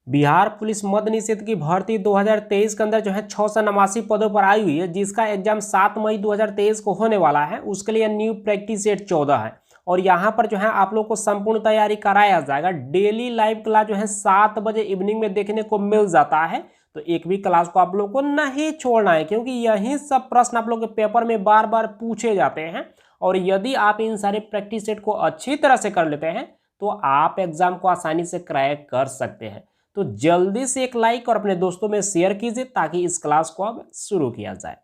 Bihar police मद्य निषेध की भर्ती 2023 के अंदर जो है 689 पदों पर आई हुई है, जिसका एग्जाम 7 मई 2023 को होने वाला है। उसके लिए न्यू प्रैक्टिस सेट 14 है और यहाँ पर जो है आप लोग को संपूर्ण तैयारी कराया जाएगा। डेली लाइव क्लास जो है 7 बजे इवनिंग में देखने को मिल जाता है, तो एक भी क्लास को आप लोग को नहीं छोड़ना है, क्योंकि यही सब प्रश्न आप लोग के पेपर में बार बार पूछे जाते हैं। और यदि आप इन सारे प्रैक्टिस सेट को अच्छी तरह से कर लेते हैं तो आप एग्जाम को आसानी से क्रैक कर सकते हैं। तो जल्दी से एक लाइक और अपने दोस्तों में शेयर कीजिए ताकि इस क्लास को अब शुरू किया जाए।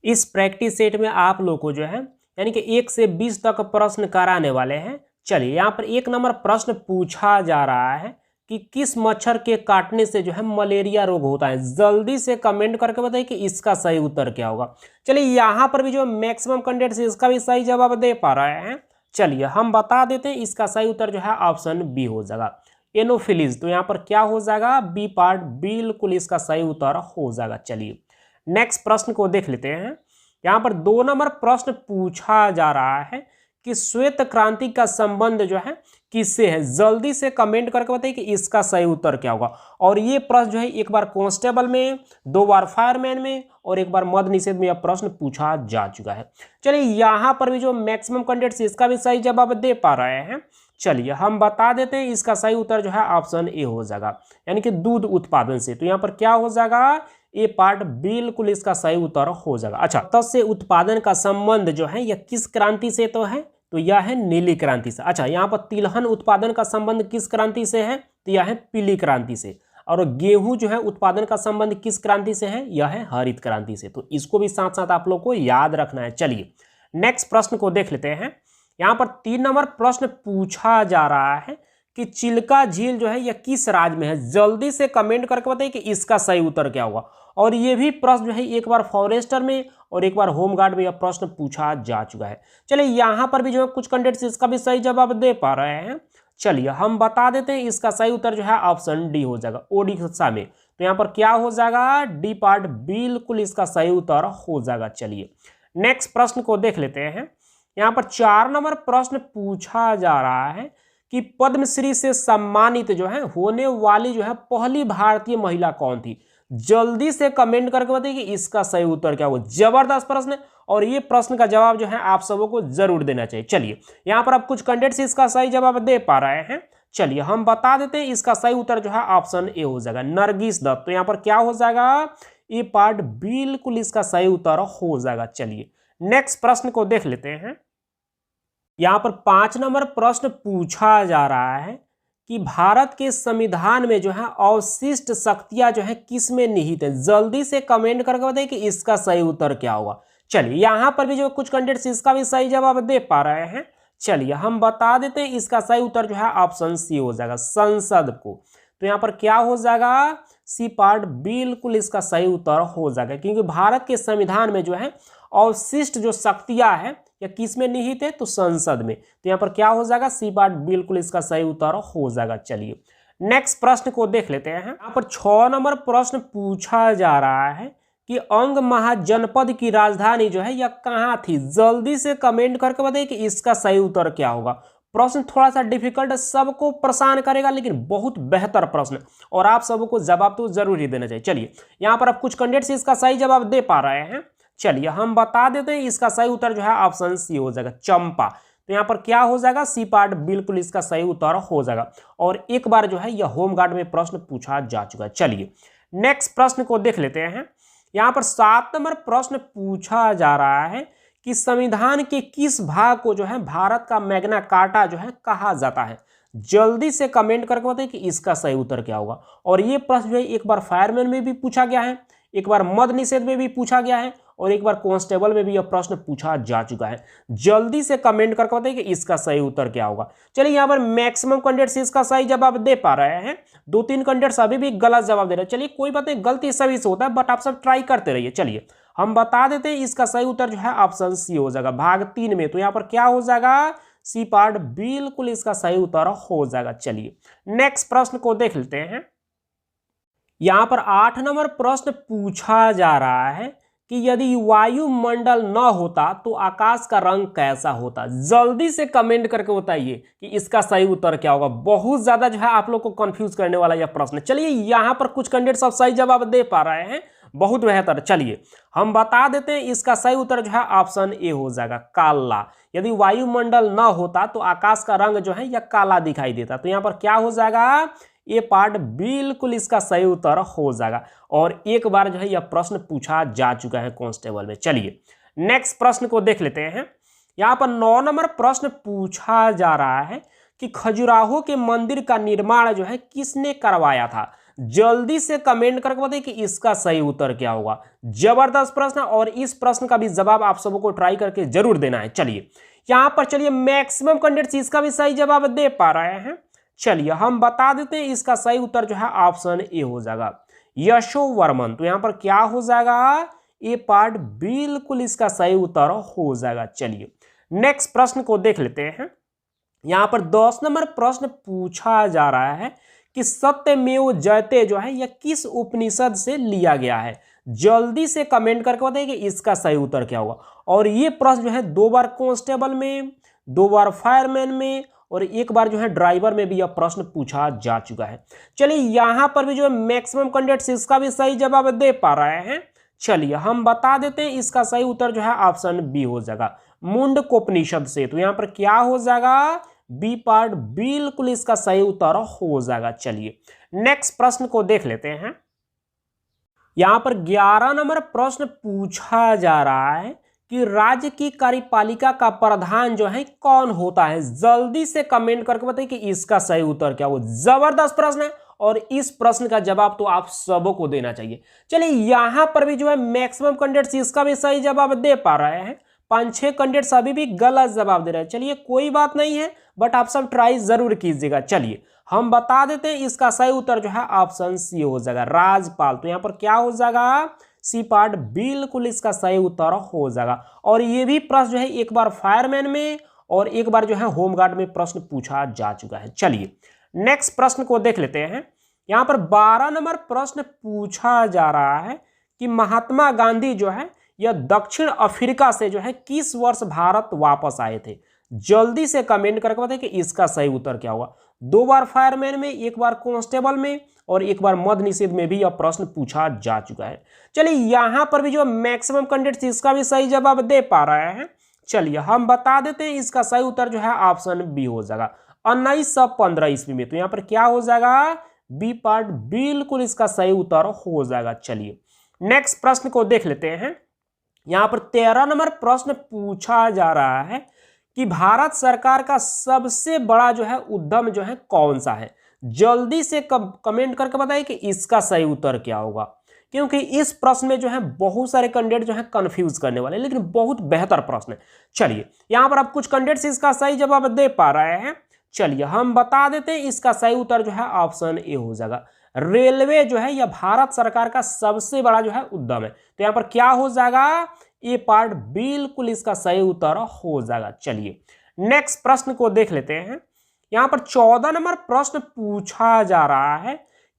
इस प्रैक्टिस सेट में आप लोग को जो है यानी कि 1 से 20 तक प्रश्न कराने वाले हैं। चलिए, यहाँ पर 1 नंबर प्रश्न पूछा जा रहा है कि किस मच्छर के काटने से जो है मलेरिया रोग होता है। जल्दी से कमेंट करके बताइए कि इसका सही उत्तर क्या होगा। चलिए, यहाँ पर भी जो मैक्सिमम कैंडिडेट्स इसका भी सही जवाब दे पा रहे हैं। चलिए हम बता देते हैं, इसका सही उत्तर जो है ऑप्शन बी हो जाएगा, एनोफिलीज। तो यहाँ पर क्या हो जाएगा, बी पार्ट बिल्कुल इसका सही उत्तर हो जाएगा। चलिए नेक्स्ट प्रश्न को देख लेते हैं। यहाँ पर 2 नंबर प्रश्न पूछा जा रहा है कि श्वेत क्रांति का संबंध जो है किससे है। जल्दी से कमेंट करके बताइए कि इसका सही उत्तर क्या होगा। और ये प्रश्न जो है एक बार कांस्टेबल में, 2 बार फायरमैन में और एक बार मद्य निषेध में यह प्रश्न पूछा जा चुका है। चलिए यहाँ पर भी जो मैक्सिमम कैंडिडेट्स इसका भी सही जवाब दे पा रहे हैं। चलिए हम बता देते हैं, इसका सही उत्तर जो है ऑप्शन ए हो जाएगा, यानी कि दूध उत्पादन से। तो यहाँ पर क्या हो जाएगा, ए पार्ट बिल्कुल इसका सही उत्तर हो जाएगा। अच्छा, मत्स्य उत्पादन का संबंध जो है यह किस क्रांति से तो है, तो यह है नीली क्रांति से। अच्छा, यहाँ पर तिलहन उत्पादन का संबंध किस क्रांति से है, तो यह है पीली क्रांति से। और गेहूं जो है उत्पादन का संबंध किस क्रांति से है, यह है हरित क्रांति से। तो इसको भी साथ साथ आप लोग को याद रखना है। चलिए नेक्स्ट प्रश्न को देख लेते हैं। यहाँ पर 3 नंबर प्रश्न पूछा जा रहा है कि चिल्का झील जो है यह किस राज्य में है। जल्दी से कमेंट करके बताइए कि इसका सही उत्तर क्या होगा। और ये भी प्रश्न जो है एक बार फॉरेस्टर में और एक बार होमगार्ड में यह प्रश्न पूछा जा चुका है। चलिए यहाँ पर भी जो है कुछ कैंडिडेट्स इसका भी सही जवाब दे पा रहे हैं। चलिए हम बता देते हैं, इसका सही उत्तर जो है ऑप्शन डी हो जाएगा, ओडिशा में। तो यहाँ पर क्या हो जाएगा, डी पार्ट बिल्कुल इसका सही उत्तर हो जाएगा। चलिए नेक्स्ट प्रश्न को देख लेते हैं। यहाँ पर 4 नंबर प्रश्न पूछा जा रहा है कि पद्मश्री से सम्मानित जो है होने वाली जो है पहली भारतीय महिला कौन थी। जल्दी से कमेंट करके बताइए कि इसका सही उत्तर क्या होगा। जबरदस्त प्रश्न है और ये प्रश्न का जवाब जो है आप सबों को जरूर देना चाहिए। चलिए यहाँ पर अब कुछ कैंडिडेट्स इसका सही जवाब दे पा रहे हैं। चलिए हम बता देते हैं, इसका सही उत्तर जो है ऑप्शन ए हो जाएगा, नरगिस दत्त। तो यहाँ पर क्या हो जाएगा, ए पार्ट बिल्कुल इसका सही उत्तर हो जाएगा। चलिए नेक्स्ट प्रश्न को देख लेते हैं। यहाँ पर 5 नंबर प्रश्न पूछा जा रहा है कि भारत के संविधान में जो है अवशिष्ट शक्तियां जो है किस में निहित है। जल्दी से कमेंट करके बताइए कि इसका सही उत्तर क्या होगा। चलिए यहाँ पर भी जो कुछ कैंडिडेट्स इसका भी सही जवाब दे पा रहे हैं। चलिए हम बता देते हैं, इसका सही उत्तर जो है ऑप्शन सी हो जाएगा, संसद को। तो यहाँ पर क्या हो जाएगा, सी पार्ट बिल्कुल इसका सही उत्तर हो जाएगा, क्योंकि भारत के संविधान में जो है अवशिष्ट जो शक्तियां हैं या किस में निहित है, तो संसद में। तो यहाँ पर क्या हो जाएगा, सी पार्ट बिल्कुल इसका सही उत्तर हो जाएगा। चलिए नेक्स्ट प्रश्न को देख लेते हैं। यहाँ पर 6 नंबर प्रश्न पूछा जा रहा है कि अंग महाजनपद की राजधानी जो है यह कहाँ थी। जल्दी से कमेंट करके बताइए कि इसका सही उत्तर क्या होगा। प्रश्न थोड़ा सा डिफिकल्ट, सबको परेशान करेगा, लेकिन बहुत बेहतर प्रश्न और आप सबको जवाब तो जरूर ही देना चाहिए। चलिए यहाँ पर अब कुछ कैंडिडेट्स इसका सही जवाब दे पा रहे हैं। चलिए हम बता देते हैं, इसका सही उत्तर जो है ऑप्शन सी हो जाएगा, चंपा। तो यहाँ पर क्या हो जाएगा, सी पार्ट बिल्कुल इसका सही उत्तर हो जाएगा। और एक बार जो है यह होमगार्ड में प्रश्न पूछा जा चुका है। चलिए नेक्स्ट प्रश्न को देख लेते हैं। यहाँ पर 7 नंबर प्रश्न पूछा जा रहा है कि संविधान के किस भाग को जो है भारत का मैग्ना कार्टा जो है कहा जाता है। जल्दी से कमेंट करके बताइए कि इसका सही उत्तर क्या होगा। और ये प्रश्न जो है एक बार फायरमैन में भी पूछा गया है, एक बार मद्य निषेध में भी पूछा गया है और एक बार कांस्टेबल में भी यह प्रश्न पूछा जा चुका है। जल्दी से कमेंट करके बताइए कि इसका सही उत्तर क्या होगा। चलिए यहाँ पर मैक्सिमम कैंडिडेट्स इसका सही जवाब दे पा रहे हैं, 2-3 कैंडिडेट्स अभी भी गलत जवाब दे रहे हैं। चलिए कोई बात नहीं, गलती सभी से होता है, बट आप सब ट्राई करते रहिए। चलिए हम बता देते हैं, इसका सही उत्तर जो है ऑप्शन सी हो जाएगा, भाग 3 में। तो यहाँ पर क्या हो जाएगा, सी पार्ट बिल्कुल इसका सही उत्तर हो जाएगा। चलिए नेक्स्ट प्रश्न को देख लेते हैं। यहाँ पर 8 नंबर प्रश्न पूछा जा रहा है कि यदि वायुमंडल न होता तो आकाश का रंग कैसा होता। जल्दी से कमेंट करके बताइए कि इसका सही उत्तर क्या होगा। बहुत ज्यादा जो है आप लोग को कंफ्यूज करने वाला यह प्रश्न है। चलिए यहां पर कुछ कैंडिडेट सब सही जवाब दे पा रहे हैं, बहुत बेहतर। चलिए हम बता देते हैं, इसका सही उत्तर जो है ऑप्शन ए हो जाएगा, काला। यदि वायुमंडल न होता तो आकाश का रंग जो है यह काला दिखाई देता। तो यहां पर क्या हो जाएगा, ये पार्ट बिल्कुल इसका सही उत्तर हो जाएगा। और एक बार जो है यह प्रश्न पूछा जा चुका है कांस्टेबल में। चलिए नेक्स्ट प्रश्न को देख लेते हैं। यहां पर 9 नंबर प्रश्न पूछा जा रहा है कि खजुराहो के मंदिर का निर्माण जो है किसने करवाया था। जल्दी से कमेंट करके बताइए कि इसका सही उत्तर क्या होगा। जबरदस्त प्रश्न, और इस प्रश्न का भी जवाब आप सबको ट्राई करके जरूर देना है। चलिए यहां पर चलिए मैक्सिमम कैंडिडेट्स इसका भी सही जवाब दे पा रहे हैं। चलिए हम बता देते हैं, इसका सही उत्तर जो है ऑप्शन ए हो जाएगा, यशोवर्मन। तो यहां पर क्या हो जाएगा, ए पार्ट बिल्कुल इसका सही उत्तर हो जाएगा। चलिए नेक्स्ट प्रश्न को देख लेते हैं। यहां पर 10 नंबर प्रश्न पूछा जा रहा है कि सत्यमेव जयते जो है यह किस उपनिषद से लिया गया है। जल्दी से कमेंट करके बताइए कि इसका सही उत्तर क्या होगा। और ये प्रश्न जो है 2 बार कांस्टेबल में, 2 बार फायरमैन में और 1 बार जो है ड्राइवर में भी यह प्रश्न पूछा जा चुका है। चलिए यहां पर भी जो है मैक्सिमम कैंडिडेट्स इसका भी सही जवाब दे पा रहे हैं। चलिए हम बता देते हैं, इसका सही उत्तर जो है ऑप्शन बी हो जाएगा, मुंडकोपनिषद से। तो यहां पर क्या हो जाएगा, बी पार्ट बिल्कुल इसका सही उत्तर हो जाएगा। चलिए नेक्स्ट प्रश्न को देख लेते हैं। यहां पर 11 नंबर प्रश्न पूछा जा रहा है कि राज्य की कार्यपालिका का प्रधान जो है कौन होता है। जल्दी से कमेंट करके बताइए कि इसका सही उत्तर क्या हो। जबरदस्त प्रश्न है, और इस प्रश्न का जवाब तो आप सबों को देना चाहिए। चलिए यहां पर भी जो है मैक्सिमम कैंडिडेट्स इसका भी सही जवाब दे पा रहे हैं। 5-6 कैंडिडेट्स अभी भी गलत जवाब दे रहे हैं। चलिए कोई बात नहीं है, बट आप सब ट्राई जरूर कीजिएगा। चलिए हम बता देते हैं, इसका सही उत्तर जो है ऑप्शन सी हो जाएगा, राजपाल। तो यहां पर क्या हो जाएगा, सी पार्ट बिल्कुल इसका सही उत्तर हो जाएगा। और ये भी प्रश्न जो है 1 बार फायरमैन में और 1 बार जो है होमगार्ड में प्रश्न पूछा जा चुका है। चलिए नेक्स्ट प्रश्न को देख लेते हैं। यहां पर 12 नंबर प्रश्न पूछा जा रहा है कि महात्मा गांधी जो है यह दक्षिण अफ्रीका से जो है किस वर्ष भारत वापस आए थे। जल्दी से कमेंट करके बताइए कि इसका सही उत्तर क्या होगा। 2 बार फायरमैन में, 1 बार कांस्टेबल में और 1 बार मद्य निषेध में भी यह प्रश्न पूछा जा चुका है। चलिए यहां पर भी जो मैक्सिमम कैंडिडेट्स इसका भी सही जवाब दे पा रहे हैं। चलिए हम बता देते हैं, इसका सही उत्तर जो है ऑप्शन बी हो जाएगा, 1915 ईस्वी में। तो यहां पर क्या हो जाएगा, बी पार्ट बिल्कुल इसका सही उत्तर हो जाएगा। चलिए नेक्स्ट प्रश्न को देख लेते हैं। यहां पर 13 नंबर प्रश्न पूछा जा रहा है कि भारत सरकार का सबसे बड़ा जो है उद्यम जो है कौन सा है। जल्दी से कमेंट करके बताइए कि इसका सही उत्तर क्या होगा, क्योंकि इस प्रश्न में जो है बहुत सारे कैंडिडेट जो है कंफ्यूज करने वाले, लेकिन बहुत बेहतर प्रश्न है। चलिए यहां पर अब कुछ कैंडिडेट्स इसका सही जवाब दे पा रहे हैं। चलिए हम बता देते हैं, इसका सही उत्तर जो है ऑप्शन ए हो जाएगा, रेलवे जो है यह भारत सरकार का सबसे बड़ा जो है उद्यम है। तो यहां पर क्या हो जाएगा, ये पार्ट बिल्कुल इसका सही उत्तर हो जाएगा। चलिए नेक्स्ट प्रश्न को देख लेते हैं। यहां पर 14 नंबर प्रश्न पूछा जा रहा है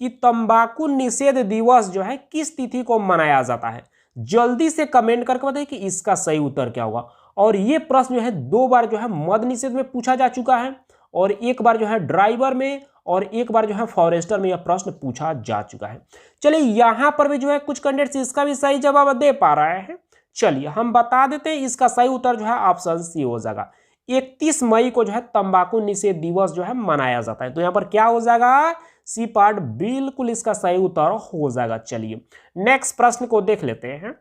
कि तंबाकू निषेध दिवस जो है किस तिथि को मनाया जाता है। जल्दी से कमेंट करके बताइए कि इसका सही उत्तर क्या होगा। और ये प्रश्न जो है 2 बार जो है मद्य निषेध में पूछा जा चुका है और 1 बार जो है ड्राइवर में और 1 बार जो है फॉरेस्टर में यह प्रश्न पूछा जा चुका है। चलिए यहां पर भी जो है कुछ कैंडिडेट्स इसका भी सही जवाब दे पा रहे हैं। चलिए हम बता देते हैं, इसका सही उत्तर जो है ऑप्शन सी हो जाएगा, 31 मई को जो है तंबाकू निषेध दिवस जो है मनाया जाता है। तो यहां पर क्या हो जाएगा, सी पार्ट बिल्कुल इसका सही उत्तर हो जाएगा। चलिए नेक्स्ट प्रश्न को देख लेते हैं।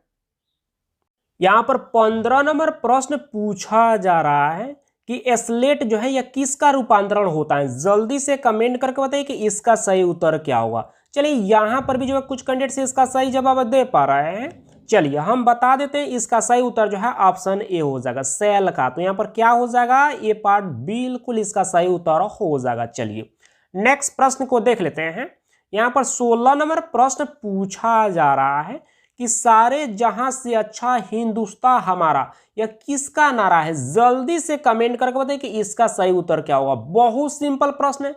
यहां पर 15 नंबर प्रश्न पूछा जा रहा है कि एस्लेट जो है यह किसका रूपांतरण होता है। जल्दी से कमेंट करके बताइए कि इसका सही उत्तर क्या होगा। चलिए यहां पर भी जो है कुछ कैंडिडेट्स इसका सही जवाब दे पा रहे हैं। चलिए हम बता देते हैं, इसका सही उत्तर जो है ऑप्शन ए हो जाएगा, सेल का। तो यहां पर क्या हो जाएगा, ये पार्ट बिल्कुल इसका सही उत्तर हो जाएगा। चलिए नेक्स्ट प्रश्न को देख लेते हैं। यहां पर 16 नंबर प्रश्न पूछा जा रहा है कि सारे जहां से अच्छा हिंदुस्तान हमारा, यह किसका नारा है। जल्दी से कमेंट करके बताइए कि इसका सही उत्तर क्या होगा। बहुत सिंपल प्रश्न है।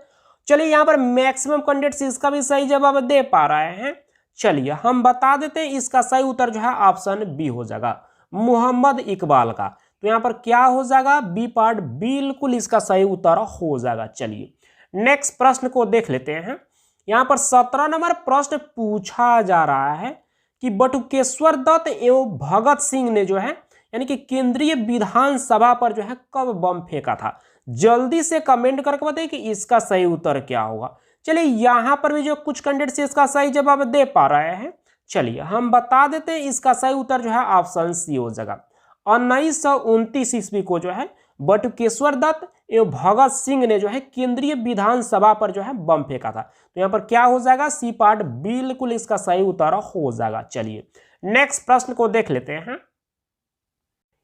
चलिए यहां पर मैक्सिमम कैंडिडेट्स इसका भी सही जवाब दे पा रहे हैं। चलिए हम बता देते हैं, इसका सही उत्तर जो है ऑप्शन बी हो जाएगा, मोहम्मद इकबाल का। तो यहाँ पर क्या हो जाएगा, बी पार्ट बिल्कुल इसका सही उत्तर हो जाएगा। चलिए नेक्स्ट प्रश्न को देख लेते हैं। यहाँ पर 17 नंबर प्रश्न पूछा जा रहा है कि बटुकेश्वर दत्त एवं भगत सिंह ने जो है यानी कि केंद्रीय विधानसभा पर जो है कब बम फेंका था। जल्दी से कमेंट करके बताइए कि इसका सही उत्तर क्या होगा। चलिए यहां पर भी जो कुछ कैंडिडेट्स इसका सही जवाब दे पा रहे हैं, चलिए हम बता देते हैं, इसका सही उत्तर जो है ऑप्शन सी हो जाएगा। 1929 ईस्वी को जो है बटुकेश्वर दत्त एवं भगत सिंह ने जो है केंद्रीय विधानसभा पर जो है बम फेंका था। तो यहाँ पर क्या हो जाएगा, सी पार्ट बिल्कुल इसका सही उत्तर हो जाएगा। चलिए नेक्स्ट प्रश्न को देख लेते हैं।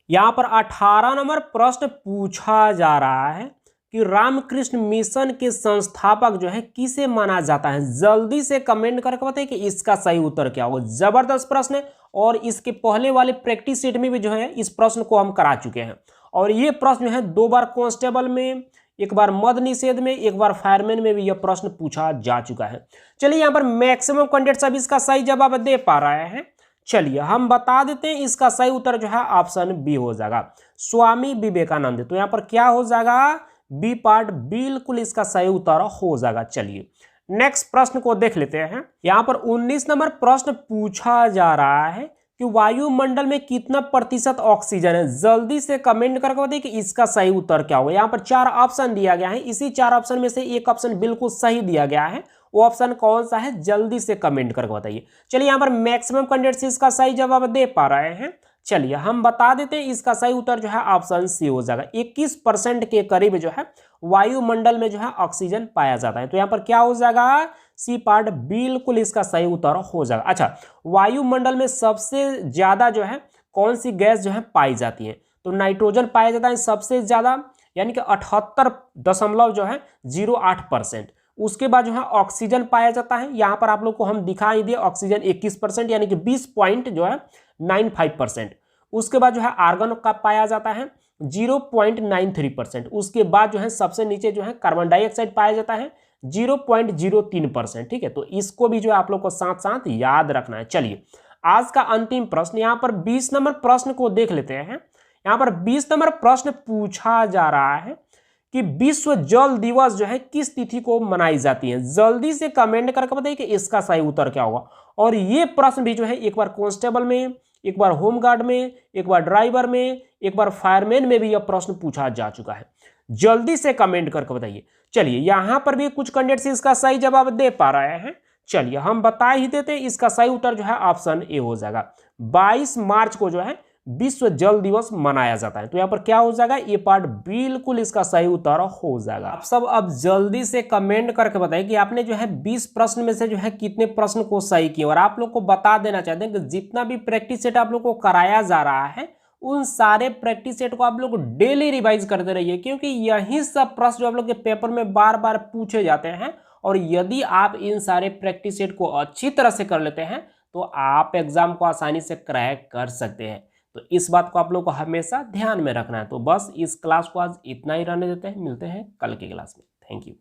यहाँ पर 18 नंबर प्रश्न पूछा जा रहा है कि रामकृष्ण मिशन के संस्थापक जो है किसे माना जाता है। जल्दी से कमेंट करके बताइए कि इसका सही उत्तर क्या होगा। जबरदस्त प्रश्न है और इसके पहले वाले प्रैक्टिस सेट में भी जो है इस प्रश्न को हम करा चुके हैं। और ये प्रश्न जो है 2 बार कांस्टेबल में, एक बार मद निषेध में, एक बार फायरमैन में भी यह प्रश्न पूछा जा चुका है। चलिए यहाँ पर मैक्सिमम कैंडिडेट सब इसका सही जवाब दे पा रहे हैं। चलिए हम बता देते हैं, इसका सही उत्तर जो है ऑप्शन बी हो जाएगा, स्वामी विवेकानंद। तो यहाँ पर क्या हो जाएगा, बी पार्ट बिल्कुल इसका सही उत्तर हो जाएगा। चलिए नेक्स्ट प्रश्न को देख लेते हैं। यहाँ पर 19 नंबर प्रश्न पूछा जा रहा है कि वायुमंडल में कितना प्रतिशत ऑक्सीजन है। जल्दी से कमेंट करके बताइए कि इसका सही उत्तर क्या होगा। यहाँ पर 4 ऑप्शन दिया गया है, इसी 4 ऑप्शन में से एक ऑप्शन बिल्कुल सही दिया गया है। वो ऑप्शन कौन सा है, जल्दी से कमेंट करके बताइए। चलिए यहाँ पर मैक्सिमम कैंडिडेट्स इसका सही जवाब दे पा रहे हैं। चलिए हम बता देते हैं, इसका सही उत्तर जो है ऑप्शन सी हो जाएगा। 21% के करीब जो है वायुमंडल में जो है ऑक्सीजन पाया जाता है। तो यहाँ पर क्या हो जाएगा, सी पार्ट बिल्कुल इसका सही उत्तर हो जाएगा। अच्छा, वायुमंडल में सबसे ज्यादा जो है कौन सी गैस जो है पाई जाती है, तो नाइट्रोजन पाया जाता है सबसे ज्यादा, यानी कि 78.08%। उसके बाद जो है ऑक्सीजन पाया जाता है, यहाँ पर आप लोग को हम दिखाई दिए ऑक्सीजन 21% यानी कि 20.95%। उसके बाद जो है आर्गन का पाया जाता है 0.93%। उसके बाद जो है सबसे नीचे जो है कार्बन डाइऑक्साइड पाया जाता है 0.03%। ठीक है, तो इसको भी जो है आप लोग को साथ साथ याद रखना है। चलिए आज का अंतिम प्रश्न, यहाँ पर 20 नंबर प्रश्न को देख लेते हैं। यहाँ पर 20 नंबर प्रश्न पूछा जा रहा है कि विश्व जल दिवस जो है किस तिथि को मनाई जाती है। जल्दी से कमेंट करके बताइए कि इसका सही उत्तर क्या होगा। और ये प्रश्न भी जो है एक बार कांस्टेबल में, एक बार होमगार्ड में, एक बार ड्राइवर में, एक बार फायरमैन में भी यह प्रश्न पूछा जा चुका है। जल्दी से कमेंट करके बताइए। चलिए यहां पर भी कुछ कैंडिडेट्स इसका सही जवाब दे पा रहे हैं। चलिए हम बता ही देते हैं, इसका सही उत्तर जो है ऑप्शन ए हो जाएगा। 22 मार्च को जो है विश्व जल दिवस मनाया जाता है। तो यहाँ पर क्या हो जाएगा, ये पार्ट बिल्कुल इसका सही उत्तर हो जाएगा। आप सब अब जल्दी से कमेंट करके बताइए कि आपने जो है 20 प्रश्न में से जो है कितने प्रश्न को सही किए। और आप लोग को बता देना चाहते हैं कि जितना भी प्रैक्टिस सेट आप लोग को कराया जा रहा है, उन सारे प्रैक्टिस सेट को आप लोग डेली रिवाइज करते रहिए, क्योंकि यही सब प्रश्न जो आप लोग के पेपर में बार बार पूछे जाते हैं। और यदि आप इन सारे प्रैक्टिस सेट को अच्छी तरह से कर लेते हैं तो आप एग्जाम को आसानी से क्रैक कर सकते हैं। तो इस बात को आप लोग को हमेशा ध्यान में रखना है। तो बस इस क्लास को आज इतना ही रहने देते हैं, मिलते हैं कल की क्लास में। Thank you.